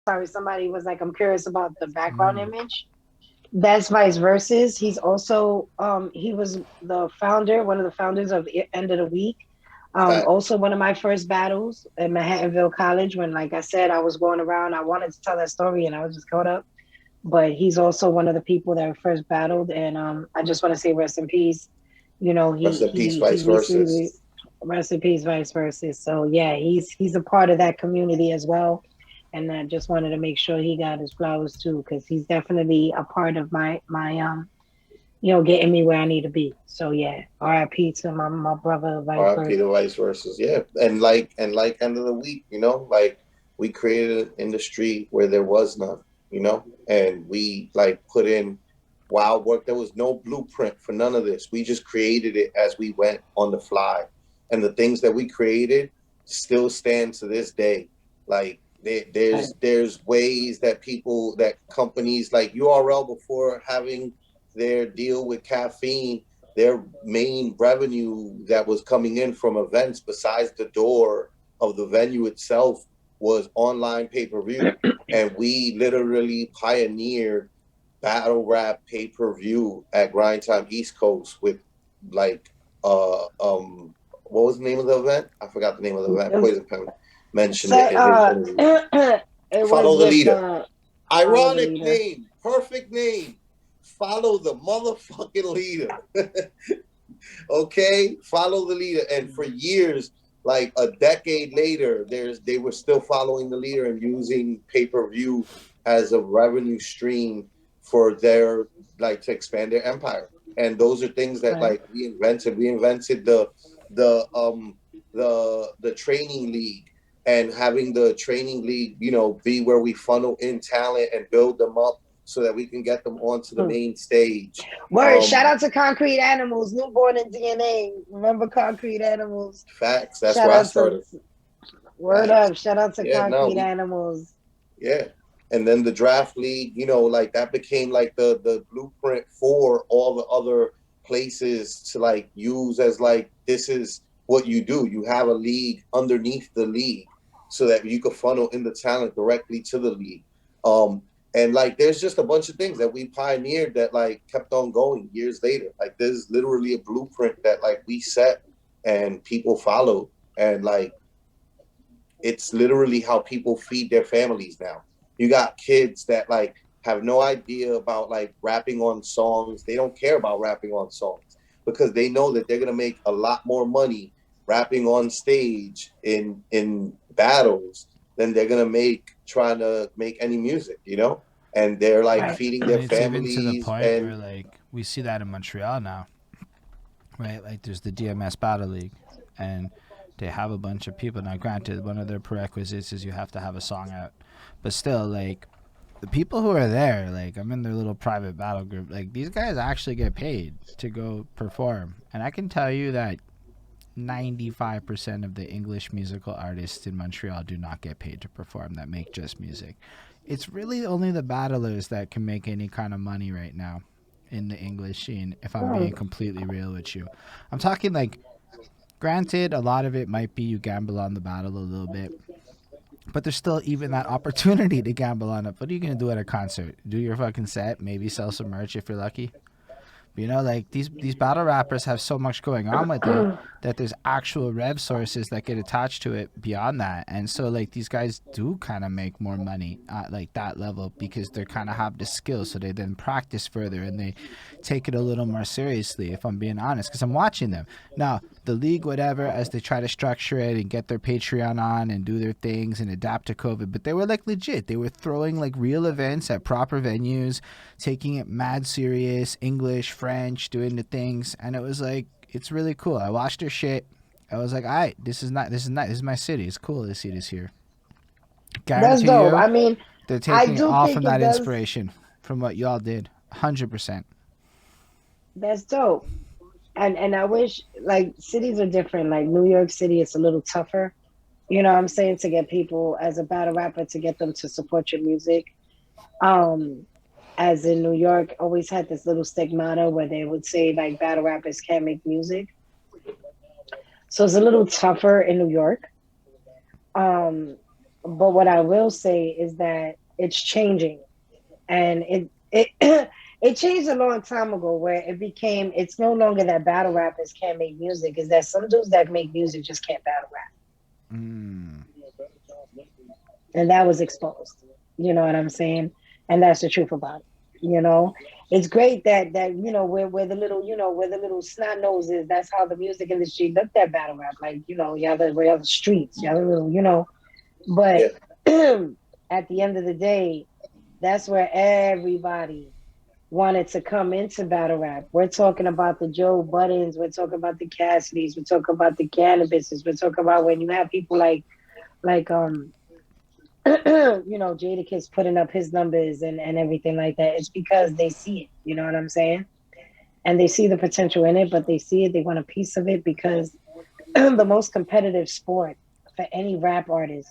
sorry, somebody was like, I'm curious about the background No. image. That's Vice Versus. He's also he was the founder, one of the founders of End of the Week. Fact. Also one of my first battles at Manhattanville College when, like I said, I was going around. I wanted to tell that story and I was just caught up. But he's also one of the people that first battled, and I just want to say rest in peace. You know, Rest in peace, he vice versa. recently rest in peace, Vice Versa. So yeah, he's a part of that community as well. And I just wanted to make sure he got his flowers too, because he's definitely a part of my getting me where I need to be. So yeah, R.I.P. to my brother, Vice RIP Versa. to vice versa. Yeah. And like end of the week, like we created an industry where there was none, and we like put in wild work. There was no blueprint for none of this. We just created it as we went on the fly. And the things that we created still stand to this day. Like Right. there's ways that companies like URL, before having their deal with caffeine, their main revenue that was coming in from events besides the door of the venue itself was online pay-per-view. And we literally pioneered battle rap pay-per-view at Grind Time East Coast with like what was the name of the event? I forgot the name of the event. It was, Poison Pen mentioned it so, in his interview. it was Follow the with leader. Follow the Ironic Leader. name, perfect name. Follow the motherfucking leader. Okay, follow the leader. And for years, like a decade later, they were still following the leader and using pay-per-view as a revenue stream for their, like, to expand their empire. And those are things that Right. like we invented. We invented the training league, and having the training league, be where we funnel in talent and build them up so that we can get them onto the Hmm. main stage. Word, shout Um, out to Concrete Animals, newborn in DNA. Remember Concrete Animals? Facts. That's Shout where I out to started. Word Facts. up, shout out to Yeah, no, Concrete Animals. yeah. And then the draft league, like that became like the blueprint for all the other places to like use as like, this is what you do. You have a league underneath the league so that you could funnel in the talent directly to the league. Um, and like there's just a bunch of things that we pioneered that like kept on going years later. Like there's literally a blueprint that like we set and people followed. And like it's literally how people feed their families now. You got kids that like have no idea about like rapping on songs. They don't care about rapping on songs because they know that they're gonna make a lot more money rapping on stage in battles than they're gonna make trying to make any music. And they're like Right. feeding And their it's even to the families point where and like we see that in Montreal now, right? Like there's the DMS Battle League, and they have a bunch of people. Now, granted, one of their prerequisites is you have to have a song out, but still, like the people who are there, like I'm in their little private battle group. Like these guys actually get paid to go perform, and I can tell you that 95% of the English musical artists in Montreal do not get paid to perform that make just music. It's really only the battlers that can make any kind of money right now in the English scene, if I'm being Hmm. completely real with you. I'm talking like, granted, a lot of it might be you gamble on the battle a little bit, but there's still even that opportunity to gamble on it. What are you going to do at a concert? Do your fucking set, maybe sell some merch if you're lucky? Like these battle rappers have so much going on with it that there's actual rev sources that get attached to it beyond that, and so like these guys do kind of make more money at like that level because they kind of have the skill, so they then practice further and they take it a little more seriously. If I'm being honest, because I'm watching them now, the league, whatever, as they try to structure it and get their Patreon on and do their things and adapt to COVID, but they were like legit. They were throwing like real events at proper venues, taking it mad serious, English, French, doing the things, and it was like it's really cool. I watched their shit. I was like, all right, this is my city. It's cool to see this here. That's Guarantee dope. you, I mean, they're I taking it do all from think it that does. inspiration from what y'all did. 100%. That's dope. And I wish, like, cities are different. Like New York City, it's a little tougher. You know what I'm saying? To get people as a battle rapper to get them to support your music. Um, as in New York, always had this little stigmata where they would say like battle rappers can't make music. So it's a little tougher in New York. Um, But what I will say is that it's changing, and it it changed a long time ago where it became it's no longer that battle rappers can't make music, is that some dudes that make music just can't battle rap, Mm. and that was exposed. You know what I'm saying? And that's the truth about it. You know, it's great that where the little where the little snot nose is. That's how the music industry looked at battle rap. Like y'all the streets, y'all the little But Yeah. at the end of the day, that's where everybody wanted to come into battle rap. We're talking about the Joe Buttons, we're talking about the Cassidys, we're talking about the Cannabises, we're talking about when you have people like Jadakiss putting up his numbers and everything like that. It's because they see it. You know what I'm saying? And they see the potential in it, but they see it, they want a piece of it because the most competitive sport for any rap artist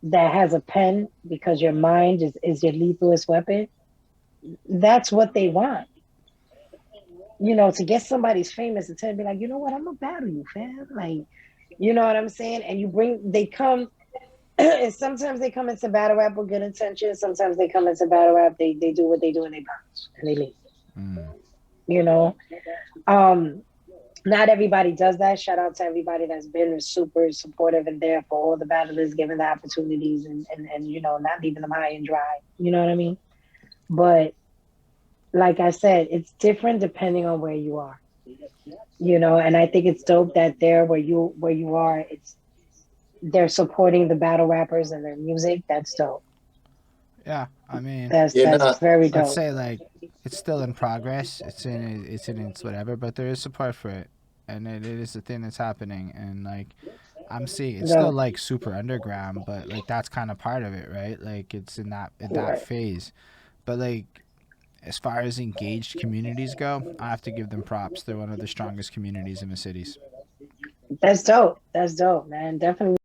that has a pen, because your mind is your lethalest weapon, that's what they want. To get somebody's famous and tell be like, you know what, I'm gonna battle you, fam. Like, you know what I'm saying? And they come and sometimes they come into battle rap with good intentions. Sometimes they come into battle rap, they do what they do and they bounce and they leave. Mm. You know? Um, Not everybody does that. Shout out to everybody that's been super supportive and there for all the battlers, giving the opportunities and not leaving them high and dry. You know what I mean? But like I said, it's different depending on where you are. And I think it's dope that there where you are, they're supporting the battle rappers and their music. That's dope. Yeah, I mean, Yeah, That's nah, very let's dope. say like it's still in progress. It's in its whatever, but there is support for it, and it is a thing that's happening. And like I'm seeing, it's still Dope. like super underground, but like that's kind of part of it, right? Like it's in that Right. phase. But like as far as engaged communities go, I have to give them props. They're one of the strongest communities in the cities. That's dope. That's dope, man. Definitely